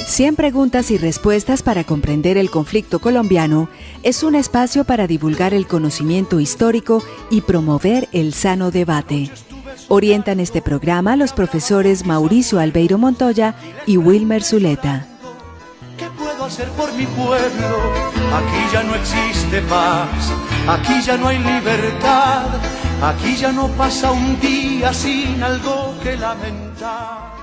100 preguntas y respuestas para comprender el conflicto colombiano es un espacio para divulgar el conocimiento histórico y promover el sano debate. Orientan este programa los profesores Mauricio Albeiro Montoya y Wilmer Zuleta. ¿Qué puedo hacer por mi pueblo? Aquí ya no existe paz, aquí ya no hay libertad, aquí ya no pasa un día sin algo que lamentar.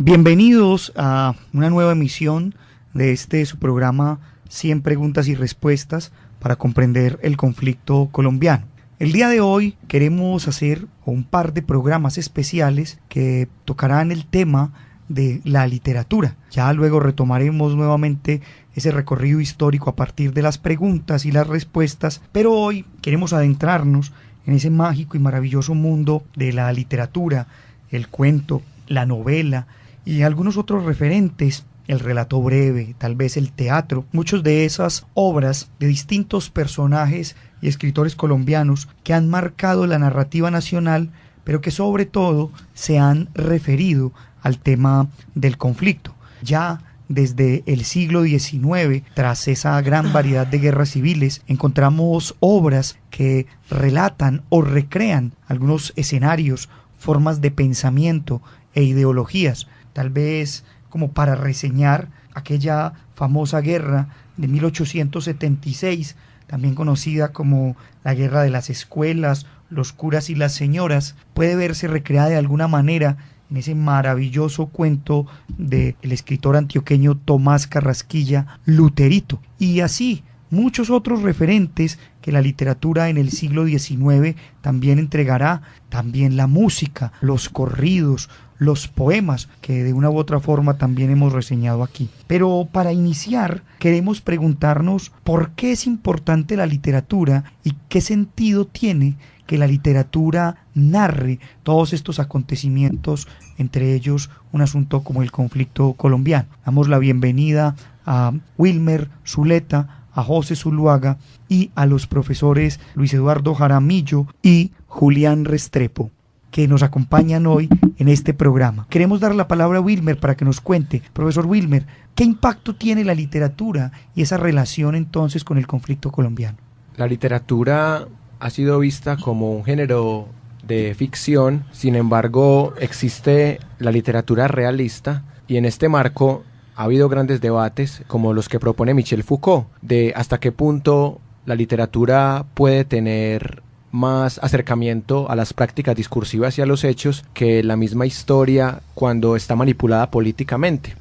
Bienvenidos a una nueva emisión de su programa 100 preguntas y respuestas para comprender el conflicto colombiano. El día de hoy queremos hacer un par de programas especiales que tocarán el tema de la literatura. Ya luego retomaremos nuevamente ese recorrido histórico a partir de las preguntas y las respuestas, pero hoy queremos adentrarnos en ese mágico y maravilloso mundo de la literatura, el cuento, la novela y algunos otros referentes, el relato breve, tal vez el teatro, muchas de esas obras de distintos personajes y escritores colombianos que han marcado la narrativa nacional, pero que sobre todo se han referido al tema del conflicto. Ya desde el siglo XIX, tras esa gran variedad de guerras civiles, encontramos obras que relatan o recrean algunos escenarios, formas de pensamiento e ideologías, tal vez como para reseñar aquella famosa guerra de 1876, también conocida como la Guerra de las Escuelas, los curas y las señoras, puede verse recreada de alguna manera en ese maravilloso cuento del escritor antioqueño Tomás Carrasquilla, Luterito. Y así muchos otros referentes que la literatura en el siglo XIX también entregará, también la música, los corridos, los poemas, que de una u otra forma también hemos reseñado aquí. Pero para iniciar, queremos preguntarnos por qué es importante la literatura y qué sentido tiene que la literatura narre todos estos acontecimientos, entre ellos un asunto como el conflicto colombiano. Damos la bienvenida a Wilmer Zuleta, a José Zuluaga y a los profesores Luis Eduardo Jaramillo y Julián Restrepo, que nos acompañan hoy en este programa. Queremos dar la palabra a Wilmer para que nos cuente. Profesor Wilmer, ¿qué impacto tiene la literatura y esa relación entonces con el conflicto colombiano? La literatura ha sido vista como un género de ficción, sin embargo existe la literatura realista y en este marco ha habido grandes debates como los que propone Michel Foucault, de hasta qué punto la literatura puede tener más acercamiento a las prácticas discursivas y a los hechos que la misma historia cuando está manipulada políticamente.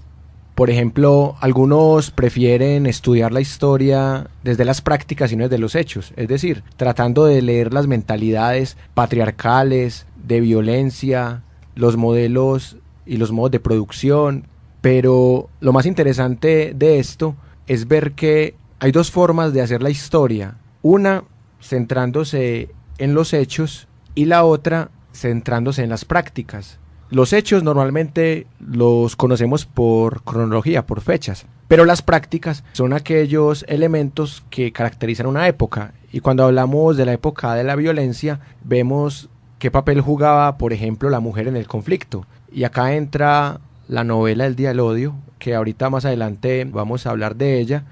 Por ejemplo, algunos prefieren estudiar la historia desde las prácticas y no desde los hechos, es decir, tratando de leer las mentalidades patriarcales, de violencia, los modelos y los modos de producción, pero lo más interesante de esto es ver que hay dos formas de hacer la historia, una centrándose en los hechos y la otra centrándose en las prácticas. Los hechos normalmente los conocemos por cronología, por fechas, pero las prácticas son aquellos elementos que caracterizan una época, y cuando hablamos de la época de la violencia vemos qué papel jugaba, por ejemplo, la mujer en el conflicto, y acá entra la novela El Día del Odio, que ahorita más adelante vamos a hablar de ella,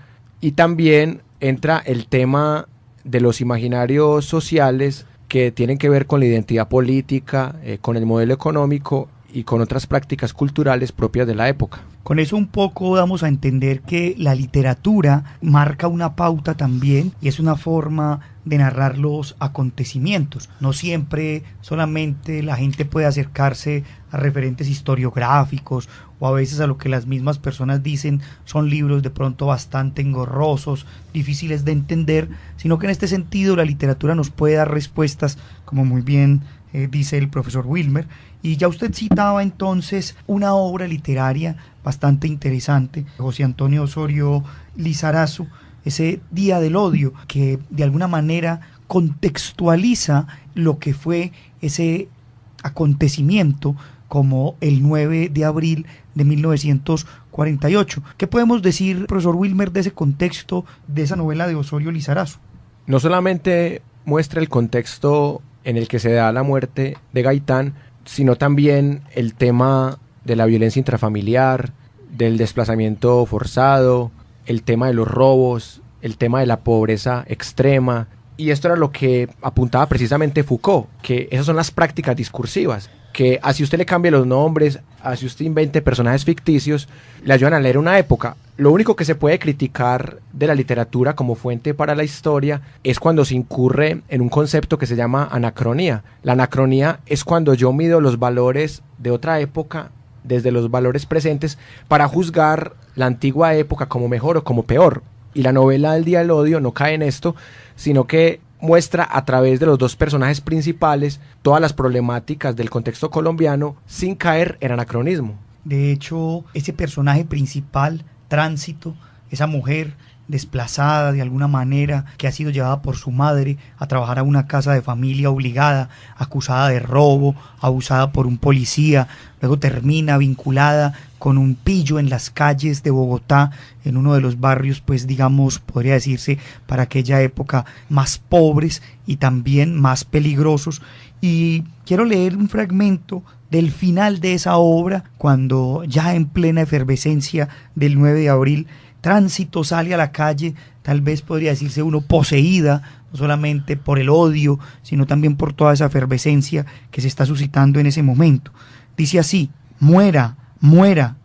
y también entra el tema de los imaginarios sociales que tienen que ver con la identidad política, con el modelo económico y con otras prácticas culturales propias de la época. Con eso un poco damos a entender que la literatura marca una pauta también y es una forma de narrar los acontecimientos. No siempre solamente la gente puede acercarse a referentes historiográficos o a veces a lo que las mismas personas dicen son libros de pronto bastante engorrosos, difíciles de entender, sino que en este sentido la literatura nos puede dar respuestas, como muy bien dice el profesor Wilmer. Y ya usted citaba entonces una obra literaria bastante interesante, José Antonio Osorio Lizarazu, ese Día del Odio, que de alguna manera contextualiza lo que fue ese acontecimiento como el 9 de abril de 1948. ¿Qué podemos decir, profesor Wilmer, de ese contexto de esa novela de Osorio Lizarazu? No solamente muestra el contexto en el que se da la muerte de Gaitán, sino también el tema de la violencia intrafamiliar, del desplazamiento forzado, el tema de los robos, el tema de la pobreza extrema. Y esto era lo que apuntaba precisamente Foucault, que esas son las prácticas discursivas, que así usted le cambie los nombres, así usted invente personajes ficticios, le ayudan a leer una época. Lo único que se puede criticar de la literatura como fuente para la historia es cuando se incurre en un concepto que se llama anacronía. La anacronía es cuando yo mido los valores de otra época desde los valores presentes para juzgar la antigua época como mejor o como peor. Y la novela El Día del Odio no cae en esto, sino que muestra a través de los dos personajes principales todas las problemáticas del contexto colombiano sin caer en anacronismo. De hecho, ese personaje principal, Tránsito, esa mujer desplazada de alguna manera, que ha sido llevada por su madre a trabajar a una casa de familia obligada, acusada de robo, abusada por un policía, luego termina vinculada con un pillo en las calles de Bogotá, en uno de los barrios, pues digamos, podría decirse, para aquella época más pobres y también más peligrosos. Y quiero leer un fragmento del final de esa obra, cuando ya en plena efervescencia del 9 de abril, Tránsito sale a la calle, tal vez podría decirse uno poseída, no solamente por el odio, sino también por toda esa efervescencia que se está suscitando en ese momento. Dice así: muera, muera.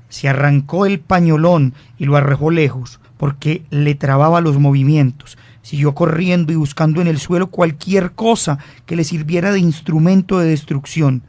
Se arrancó el pañolón y lo arrojó lejos, porque le trababa los movimientos. Siguió corriendo y buscando en el suelo cualquier cosa que le sirviera de instrumento de destrucción.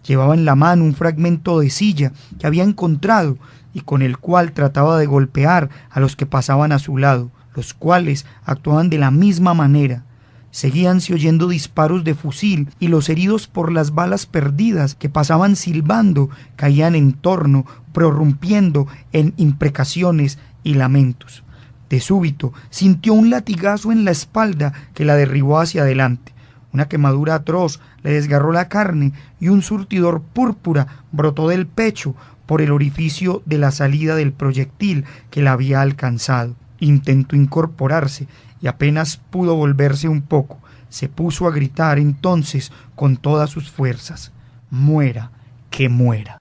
Llevaba en la mano un fragmento de silla que había encontrado y con el cual trataba de golpear a los que pasaban a su lado, los cuales actuaban de la misma manera. Seguíanse oyendo disparos de fusil y los heridos por las balas perdidas que pasaban silbando caían en torno, prorrumpiendo en imprecaciones y lamentos. De súbito sintió un latigazo en la espalda que la derribó hacia adelante. Una quemadura atroz le desgarró la carne y un surtidor púrpura brotó del pecho por el orificio de la salida del proyectil que la había alcanzado. Intentó incorporarse y apenas pudo volverse un poco. Se puso a gritar entonces con todas sus fuerzas: muera, que muera.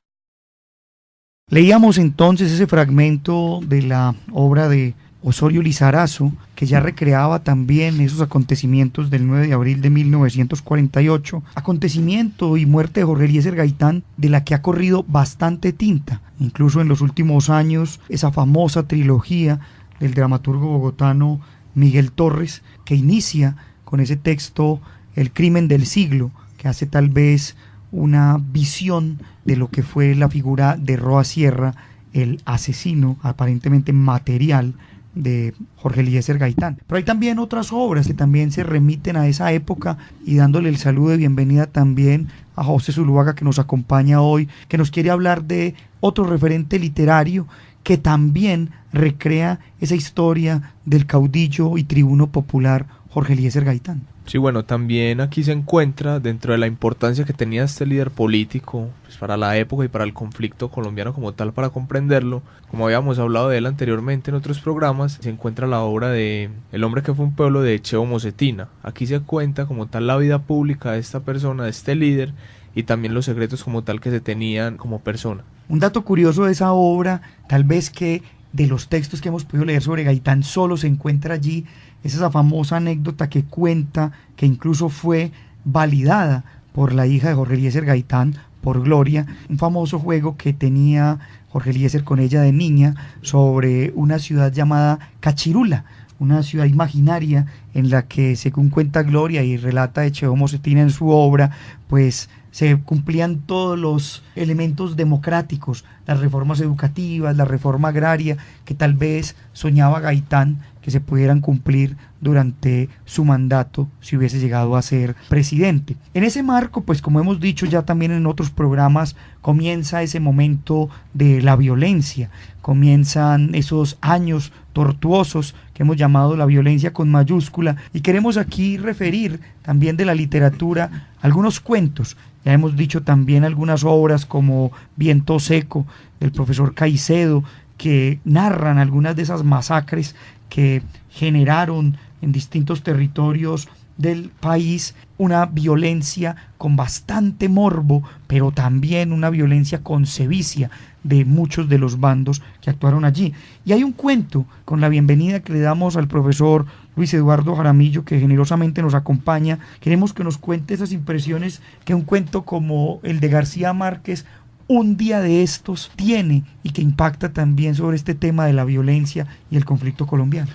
Leíamos entonces ese fragmento de la obra de Osorio Lizarazo, que ya recreaba también esos acontecimientos del 9 de abril de 1948, acontecimiento y muerte de Jorge Eliezer Gaitán, de la que ha corrido bastante tinta, incluso en los últimos años, esa famosa trilogía del dramaturgo bogotano Miguel Torres, que inicia con ese texto El crimen del siglo, que hace tal vez una visión de lo que fue la figura de Roa Sierra, el asesino aparentemente material de Jorge Eliezer Gaitán. Pero hay también otras obras que también se remiten a esa época, y dándole el saludo de bienvenida también a José Zuluaga, que nos acompaña hoy, que nos quiere hablar de otro referente literario que también recrea esa historia del caudillo y tribuno popular Jorge Eliezer Gaitán. Sí, bueno, también aquí se encuentra, dentro de la importancia que tenía este líder político pues, para la época y para el conflicto colombiano como tal, para comprenderlo, como habíamos hablado de él anteriormente en otros programas, se encuentra la obra de El hombre que fue un pueblo, de Cheo Mocetina. Aquí se cuenta como tal la vida pública de esta persona, de este líder, y también los secretos como tal que se tenían como persona. Un dato curioso de esa obra, tal vez que de los textos que hemos podido leer sobre Gaitán solo se encuentra allí, es esa famosa anécdota que cuenta, que incluso fue validada por la hija de Jorge Eliezer Gaitán, por Gloria, un famoso juego que tenía Jorge Eliezer con ella de niña sobre una ciudad llamada Cachirula, una ciudad imaginaria en la que, según cuenta Gloria y relata de Cheo Mocetina en su obra, pues se cumplían todos los elementos democráticos, las reformas educativas, la reforma agraria, que tal vez soñaba Gaitán que se pudieran cumplir durante su mandato si hubiese llegado a ser presidente. En ese marco, pues como hemos dicho ya también en otros programas, comienza ese momento de la violencia, comienzan esos años tortuosos que hemos llamado la violencia con mayúscula, y queremos aquí referir también de la literatura algunos cuentos. Ya hemos dicho también algunas obras como Viento Seco del profesor Caicedo, que narran algunas de esas masacres que generaron en distintos territorios del país una violencia con bastante morbo, pero también una violencia con sevicia de muchos de los bandos que actuaron allí. Y hay un cuento, con la bienvenida que le damos al profesor Luis Eduardo Jaramillo, que generosamente nos acompaña. Queremos que nos cuente esas impresiones que un cuento como el de García Márquez, Un día de estos, tiene y que impacta también sobre este tema de la violencia y el conflicto colombiano.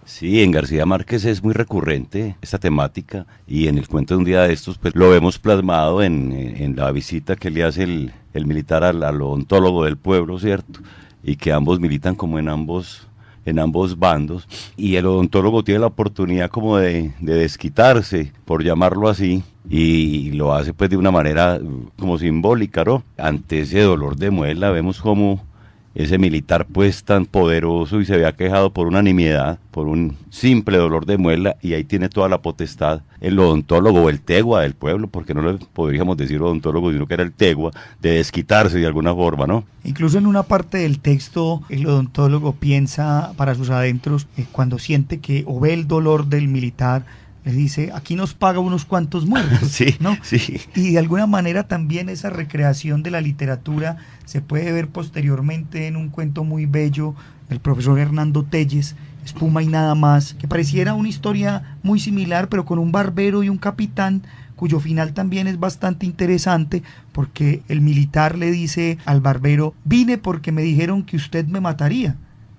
Sí, en García Márquez es muy recurrente esta temática, y en el cuento de Un día de estos pues lo vemos plasmado en la visita que le hace el militar al odontólogo del pueblo, ¿cierto? Y que ambos militan como en ambos bandos, y el odontólogo tiene la oportunidad como de desquitarse, por llamarlo así, y lo hace pues de una manera como simbólica, ¿no? Ante ese dolor de muela vemos como ese militar pues tan poderoso y se había quejado por una nimiedad, por un simple dolor de muela, y ahí tiene toda la potestad el odontólogo o el tegua del pueblo, porque no le podríamos decir odontólogo, sino que era el tegua, de desquitarse de alguna forma, ¿no? Incluso en una parte del texto el odontólogo piensa para sus adentros, cuando siente que o ve el dolor del militar, le dice, aquí nos paga unos cuantos muertos, sí, ¿no? Sí. Y de alguna manera también esa recreación de la literatura se puede ver posteriormente en un cuento muy bello del profesor Hernando Telles, Espuma y nada más, que pareciera una historia muy similar, pero con un barbero y un capitán, cuyo final también es bastante interesante, porque el militar le dice al barbero, vine porque me dijeron que usted me mataría,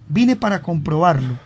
vine para comprobarlo,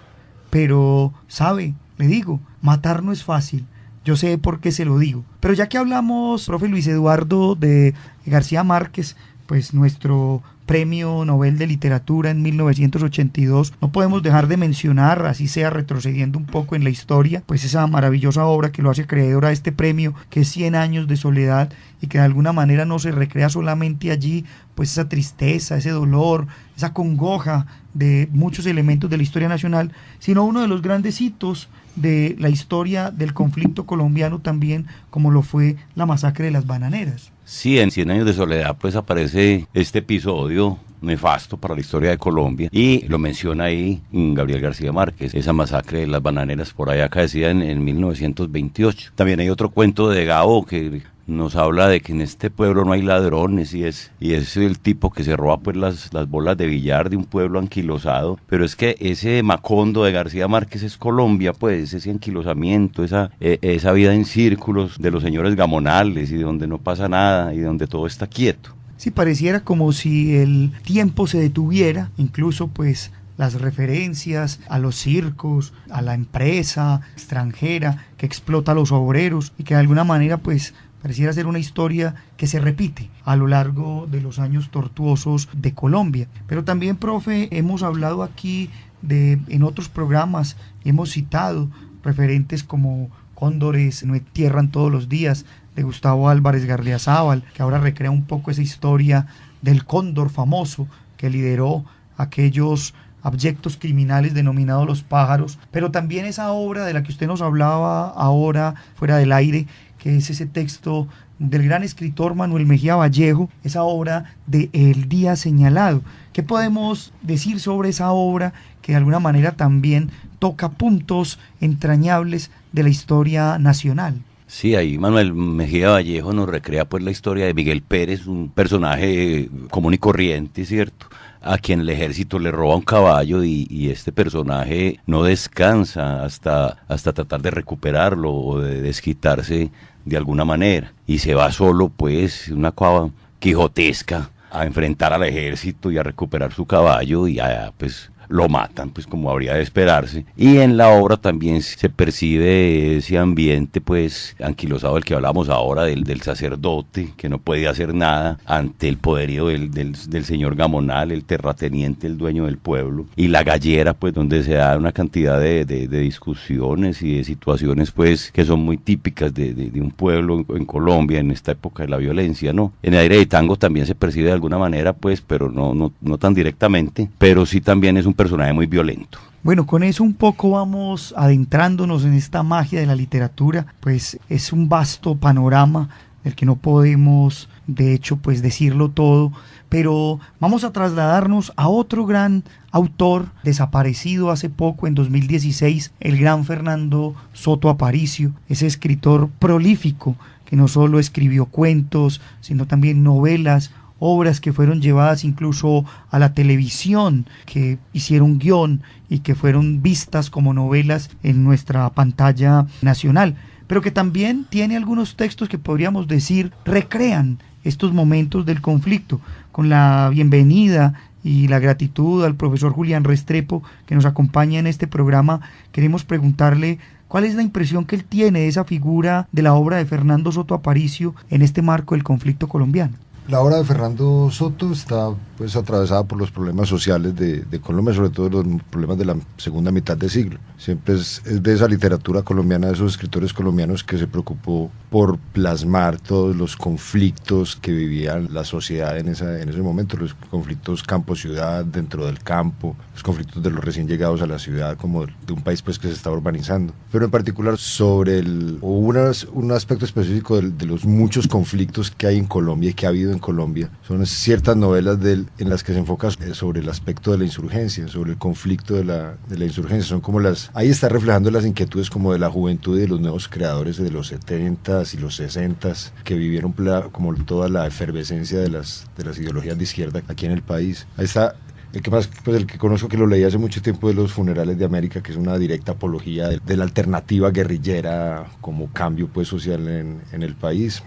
pero, ¿sabe? Le digo, matar no es fácil, yo sé por qué se lo digo. Pero ya que hablamos, profe Luis Eduardo, de García Márquez, pues nuestro Premio Nobel de Literatura en 1982, no podemos dejar de mencionar, así sea retrocediendo un poco en la historia, pues esa maravillosa obra que lo hace acreedor a este premio, que es 100 años de soledad, y que de alguna manera no se recrea solamente allí, pues esa tristeza, ese dolor, esa congoja de muchos elementos de la historia nacional, sino uno de los grandes hitos de la historia del conflicto colombiano también, como lo fue la masacre de las Bananeras. Sí, en 100 años de soledad pues aparece este episodio nefasto para la historia de Colombia, y lo menciona ahí Gabriel García Márquez, esa masacre de las Bananeras por allá acaecida en 1928. También hay otro cuento de Gao que nos habla de que en este pueblo no hay ladrones, y es el tipo que se roba pues las bolas de billar de un pueblo anquilosado, pero es que ese Macondo de García Márquez es Colombia, pues ese anquilosamiento, esa vida en círculos de los señores gamonales, y donde no pasa nada y donde todo está quieto. Sí, pareciera como si el tiempo se detuviera, incluso pues las referencias a los circos, a la empresa extranjera que explota a los obreros, y que de alguna manera pues pareciera ser una historia que se repite a lo largo de los años tortuosos de Colombia. Pero también, profe, hemos hablado aquí en otros programas, y hemos citado referentes como Cóndores no entierran todos los días, de Gustavo Álvarez Gardiazabal, que ahora recrea un poco esa historia del cóndor famoso que lideró aquellos abyectos criminales denominados Los Pájaros, pero también esa obra de la que usted nos hablaba ahora fuera del aire, que es ese texto del gran escritor Manuel Mejía Vallejo, esa obra de El día señalado. ¿Qué podemos decir sobre esa obra que de alguna manera también toca puntos entrañables de la historia nacional? Sí, ahí Manuel Mejía Vallejo nos recrea pues la historia de Miguel Pérez, un personaje común y corriente, ¿cierto?, a quien el ejército le roba un caballo, y este personaje no descansa hasta tratar de recuperarlo o de desquitarse de alguna manera, y se va solo pues una cuava quijotesca a enfrentar al ejército y a recuperar su caballo, y pues lo matan, pues como habría de esperarse. Y en la obra también se percibe ese ambiente pues anquilosado del que hablamos ahora, del sacerdote que no puede hacer nada ante el poderío del señor gamonal, el terrateniente, el dueño del pueblo, y la gallera pues donde se da una cantidad de discusiones y de situaciones pues que son muy típicas de un pueblo en Colombia en esta época de la violencia, ¿no? En Aire de Tango también se percibe de alguna manera pues, pero no tan directamente, pero sí también es un personaje muy violento. Bueno, con eso un poco vamos adentrándonos en esta magia de la literatura, pues es un vasto panorama del que no podemos de hecho pues decirlo todo, pero vamos a trasladarnos a otro gran autor desaparecido hace poco, en 2016, el gran Fernando Soto Aparicio, ese escritor prolífico que no solo escribió cuentos, sino también novelas, obras que fueron llevadas incluso a la televisión, que hicieron guión y que fueron vistas como novelas en nuestra pantalla nacional, pero que también tiene algunos textos que podríamos decir recrean estos momentos del conflicto. Con la bienvenida y la gratitud al profesor Julián Restrepo, que nos acompaña en este programa, queremos preguntarle cuál es la impresión que él tiene de esa figura de la obra de Fernando Soto Aparicio en este marco del conflicto colombiano. La obra de Fernando Soto está pues atravesada por los problemas sociales de Colombia, sobre todo los problemas de la segunda mitad de siglo. Siempre es de esa literatura colombiana, de esos escritores colombianos que se preocupó por plasmar todos los conflictos que vivía la sociedad en ese momento, los conflictos campo-ciudad, dentro del campo, los conflictos de los recién llegados a la ciudad, como de un país pues que se está urbanizando. Pero en particular sobre un aspecto específico de los muchos conflictos que hay en Colombia y que ha habido en Colombia, son ciertas novelas en las que se enfoca sobre el aspecto de la insurgencia, sobre el conflicto de la insurgencia. Son como ahí está reflejando las inquietudes como de la juventud y de los nuevos creadores de los 70s y los 60s, que vivieron como toda la efervescencia de las ideologías de izquierda aquí en el país. Ahí está el que conozco, que lo leí hace mucho tiempo, de Los Funerales de América, que es una directa apología de la alternativa guerrillera como cambio pues social en el país.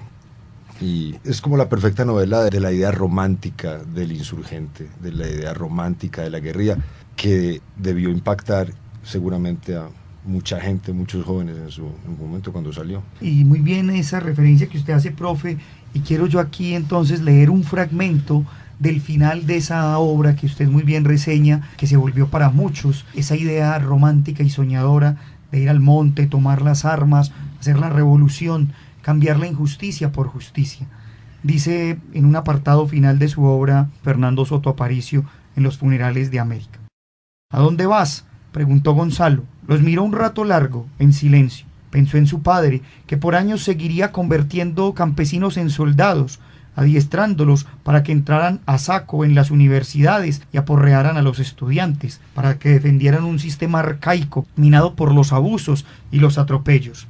Y es como la perfecta novela de la idea romántica del insurgente, de la idea romántica de la guerrilla, que debió impactar seguramente a mucha gente, muchos jóvenes en su momento cuando salió. Y muy bien esa referencia que usted hace, profe, y quiero yo aquí entonces leer un fragmento del final de esa obra que usted muy bien reseña, que se volvió para muchos esa idea romántica y soñadora de ir al monte, tomar las armas, hacer la revolución, cambiar la injusticia por justicia. Dice en un apartado final de su obra Fernando Soto Aparicio en Los Funerales de América: ¿A dónde vas?, preguntó Gonzalo. Los miró un rato largo, en silencio. Pensó en su padre, que por años seguiría convirtiendo campesinos en soldados, adiestrándolos para que entraran a saco en las universidades y aporrearan a los estudiantes, para que defendieran un sistema arcaico, minado por los abusos y los atropellos.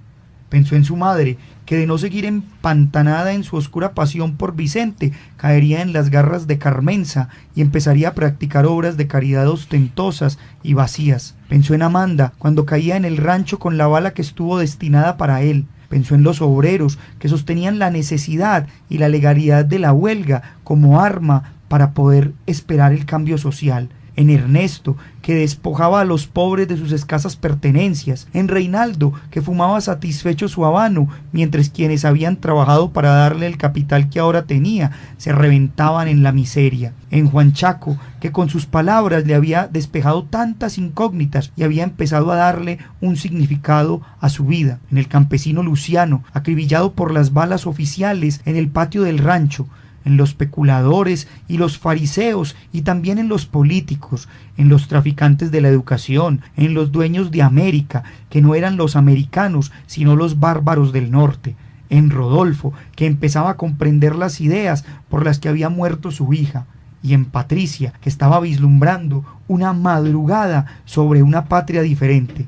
Pensó en su madre, que de no seguir empantanada en su oscura pasión por Vicente, caería en las garras de Carmenza y empezaría a practicar obras de caridad ostentosas y vacías. Pensó en Amanda, cuando caía en el rancho con la bala que estuvo destinada para él. Pensó en los obreros, que sostenían la necesidad y la legalidad de la huelga como arma para poder esperar el cambio social. En Ernesto, que despojaba a los pobres de sus escasas pertenencias, en Reinaldo, que fumaba satisfecho su habano, mientras quienes habían trabajado para darle el capital que ahora tenía, se reventaban en la miseria, en Juan Chaco, que con sus palabras le había despejado tantas incógnitas y había empezado a darle un significado a su vida, en el campesino Luciano, acribillado por las balas oficiales en el patio del rancho, en los especuladores y los fariseos, y también en los políticos, en los traficantes de la educación, en los dueños de América, que no eran los americanos, sino los bárbaros del norte, en Rodolfo, que empezaba a comprender las ideas por las que había muerto su hija, y en Patricia, que estaba vislumbrando una madrugada sobre una patria diferente.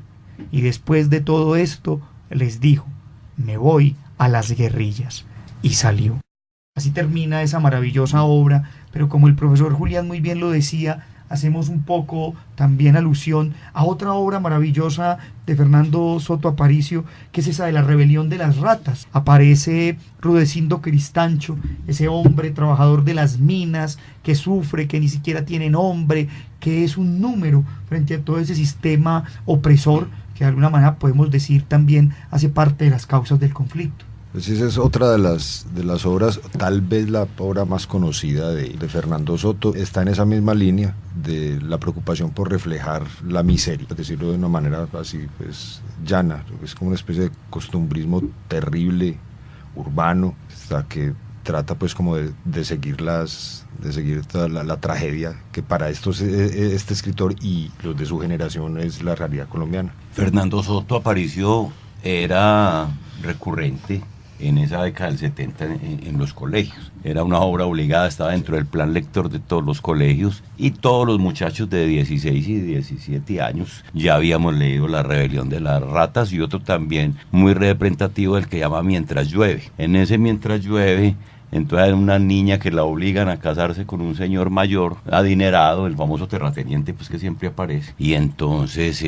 Y después de todo esto, les dijo: me voy a las guerrillas. Y salió. Así termina esa maravillosa obra, pero como el profesor Julián muy bien lo decía, hacemos un poco también alusión a otra obra maravillosa de Fernando Soto Aparicio, que es esa de La rebelión de las ratas. Aparece Rudecindo Cristancho, ese hombre trabajador de las minas, que sufre, que ni siquiera tiene nombre, que es un número frente a todo ese sistema opresor, que de alguna manera podemos decir también hace parte de las causas del conflicto. Pues esa es otra de las obras, tal vez la obra más conocida de Fernando Soto. Está en esa misma línea de la preocupación por reflejar la miseria, por decirlo de una manera así pues llana. Es como una especie de costumbrismo terrible, urbano, hasta que trata pues como de seguir toda la tragedia que para este escritor y los de su generación es la realidad colombiana. Fernando Soto Aparicio era recurrente en esa década del 70 en los colegios. Era una obra obligada, estaba dentro del plan lector de todos los colegios y todos los muchachos de 16 y 17 años ya habíamos leído La rebelión de las ratas, y otro también muy representativo, el que llama Mientras llueve. En ese Mientras llueve, entonces hay una niña que la obligan a casarse con un señor mayor, adinerado, el famoso terrateniente pues que siempre aparece, y entonces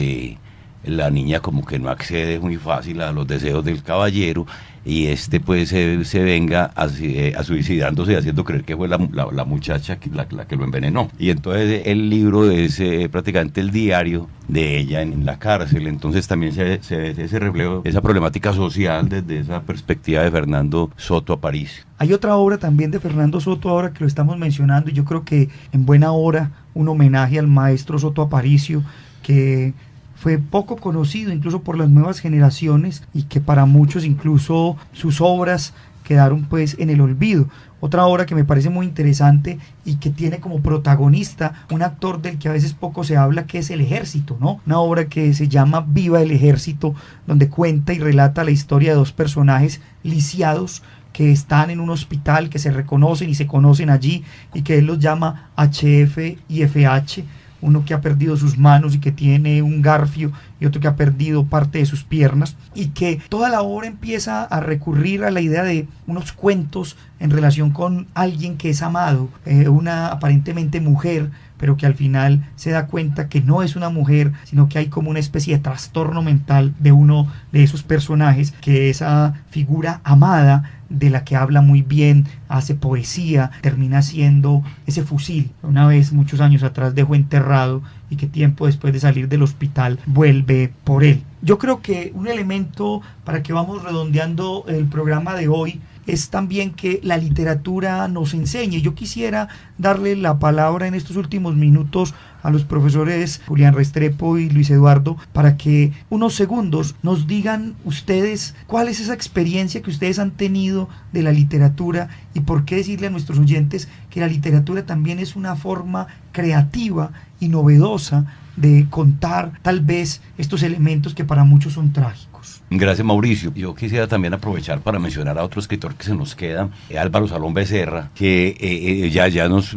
la niña como que no accede muy fácil a los deseos del caballero, y pues se venga a suicidándose, haciendo creer que fue la muchacha la que lo envenenó. Y entonces el libro es prácticamente el diario de ella en la cárcel. Entonces también se ve ese reflejo, esa problemática social desde esa perspectiva de Fernando Soto Aparicio. Hay otra obra también de Fernando Soto, ahora que lo estamos mencionando, y yo creo que en buena hora un homenaje al maestro Soto Aparicio, que fue poco conocido incluso por las nuevas generaciones y que para muchos incluso sus obras quedaron pues en el olvido. Otra obra que me parece muy interesante y que tiene como protagonista un actor del que a veces poco se habla, que es El Ejército, ¿no? Una obra que se llama Viva el Ejército, donde cuenta y relata la historia de dos personajes lisiados que están en un hospital, que se reconocen y se conocen allí, y que él los llama HF y FH, uno que ha perdido sus manos y que tiene un garfio, y otro que ha perdido parte de sus piernas, y que toda la obra empieza a recurrir a la idea de unos cuentos en relación con alguien que es amado, una aparentemente mujer, pero que al final se da cuenta que no es una mujer, sino que hay como una especie de trastorno mental de uno de esos personajes, que esa figura amada de la que habla muy bien, hace poesía, termina siendo ese fusil, una vez muchos años atrás dejó enterrado, y que tiempo después de salir del hospital vuelve por él. Yo creo que un elemento para que vamos redondeando el programa de hoy es también que la literatura nos enseñe. Yo quisiera darle la palabra en estos últimos minutos a los profesores Julián Restrepo y Luis Eduardo para que unos segundos nos digan ustedes cuál es esa experiencia que ustedes han tenido de la literatura, y por qué decirle a nuestros oyentes que la literatura también es una forma creativa y novedosa de contar tal vez estos elementos que para muchos son trágicos. Gracias, Mauricio. Yo quisiera también aprovechar para mencionar a otro escritor que se nos queda, Álvaro Salón Becerra, que ya nos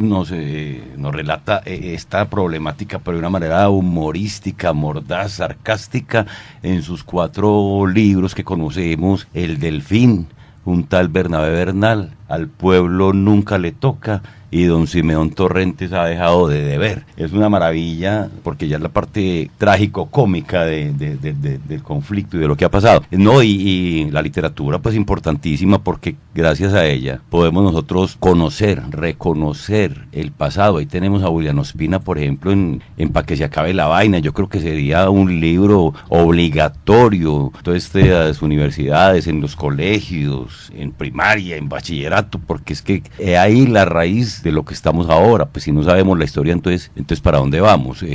relata esta problemática, pero de una manera humorística, mordaz, sarcástica, en sus 4 libros que conocemos: El Delfín, un tal Bernabé Bernal, Al pueblo nunca le toca, y don Simeón Torrentes ha dejado de deber. Es una maravilla, porque ya es la parte trágico-cómica del conflicto y de lo que ha pasado. No, y la literatura pues importantísima, porque gracias a ella podemos nosotros conocer, reconocer el pasado. Ahí tenemos a William Ospina, por ejemplo, en Pa' que se acabe la vaina. Yo creo que sería un libro obligatorio en todas estas universidades, en los colegios, en primaria, en bachillerato, porque es que ahí la raíz de lo que estamos ahora. Pues si no sabemos la historia, entonces ¿para dónde vamos?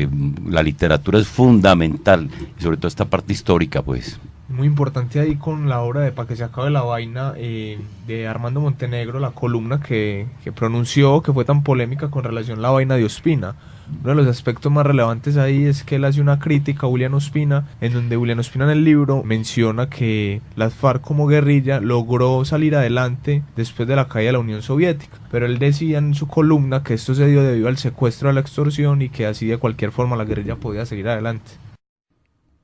La literatura es fundamental, y sobre todo esta parte histórica, pues. Muy importante ahí con la obra de Pa' que se acabe la vaina, de Armando Montenegro, la columna que pronunció, que fue tan polémica con relación a la vaina de Ospina. Uno de los aspectos más relevantes ahí es que él hace una crítica a William Ospina, en donde William Ospina en el libro menciona que las FARC como guerrilla logró salir adelante después de la caída de la Unión Soviética, pero él decía en su columna que esto se dio debido al secuestro, a la extorsión, y que así de cualquier forma la guerrilla podía seguir adelante.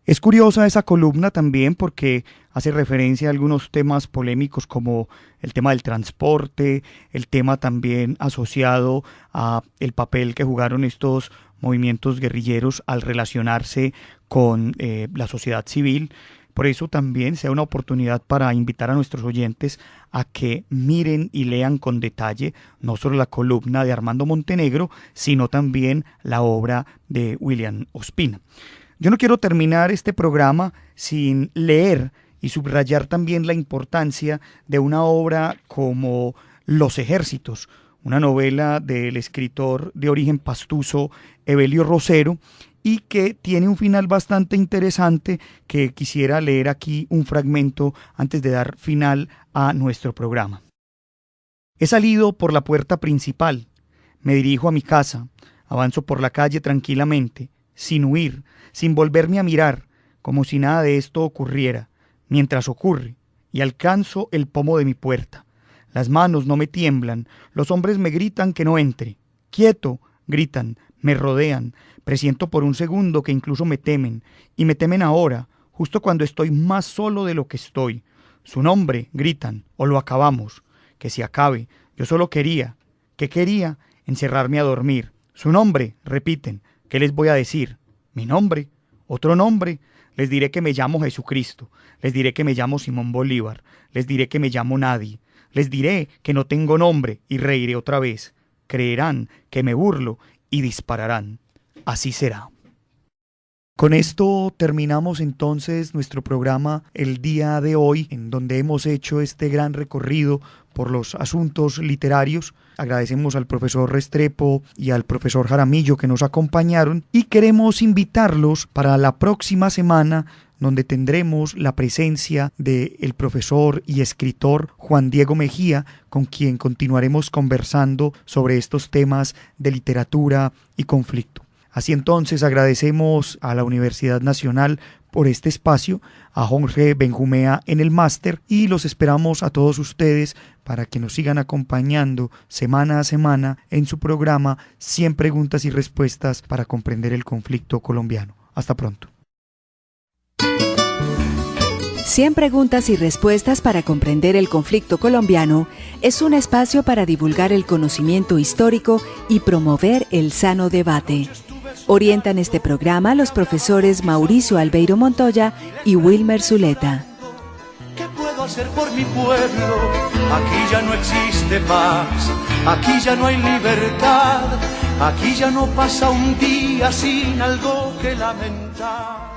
Es curiosa esa columna también porque hace referencia a algunos temas polémicos, como el tema del transporte, el tema también asociado a el papel que jugaron estos movimientos guerrilleros al relacionarse con la sociedad civil. Por eso también sea una oportunidad para invitar a nuestros oyentes a que miren y lean con detalle no solo la columna de Armando Montenegro, sino también la obra de William Ospina. Yo no quiero terminar este programa sin leer y subrayar también la importancia de una obra como Los Ejércitos, una novela del escritor de origen pastuso Evelio Rosero, y que tiene un final bastante interesante que quisiera leer aquí un fragmento antes de dar final a nuestro programa. He salido por la puerta principal, me dirijo a mi casa, avanzo por la calle tranquilamente, sin huir, sin volverme a mirar, como si nada de esto ocurriera, mientras ocurre, y alcanzo el pomo de mi puerta. Las manos no me tiemblan, los hombres me gritan que no entre. ¡Quieto!, gritan, me rodean, presiento por un segundo que incluso me temen, y me temen ahora, justo cuando estoy más solo de lo que estoy. Su nombre, gritan, o lo acabamos, que se acabe. Yo solo quería, ¿qué quería? Encerrarme a dormir. Su nombre, repiten, ¿qué les voy a decir? ¿Mi nombre? ¿Otro nombre? Les diré que me llamo Jesucristo, les diré que me llamo Simón Bolívar, les diré que me llamo nadie, les diré que no tengo nombre y reiré otra vez. Creerán que me burlo y dispararán. Así será. Con esto terminamos entonces nuestro programa el día de hoy, en donde hemos hecho este gran recorrido por los asuntos literarios. Agradecemos al profesor Restrepo y al profesor Jaramillo que nos acompañaron y queremos invitarlos para la próxima semana, donde tendremos la presencia del profesor y escritor Juan Diego Mejía, con quien continuaremos conversando sobre estos temas de literatura y conflicto. Así entonces agradecemos a la Universidad Nacional por este espacio, a Jorge Benjumea en el máster y los esperamos a todos ustedes para que nos sigan acompañando semana a semana en su programa 100 preguntas y respuestas para comprender el conflicto colombiano. Hasta pronto. 100 preguntas y respuestas para comprender el conflicto colombiano es un espacio para divulgar el conocimiento histórico y promover el sano debate. Orientan este programa los profesores Mauricio Albeiro Montoya y Wilmer Zuleta. ¿Qué puedo hacer por mi pueblo? Aquí ya no existe paz, aquí ya no hay libertad, aquí ya no pasa un día sin algo que lamentar.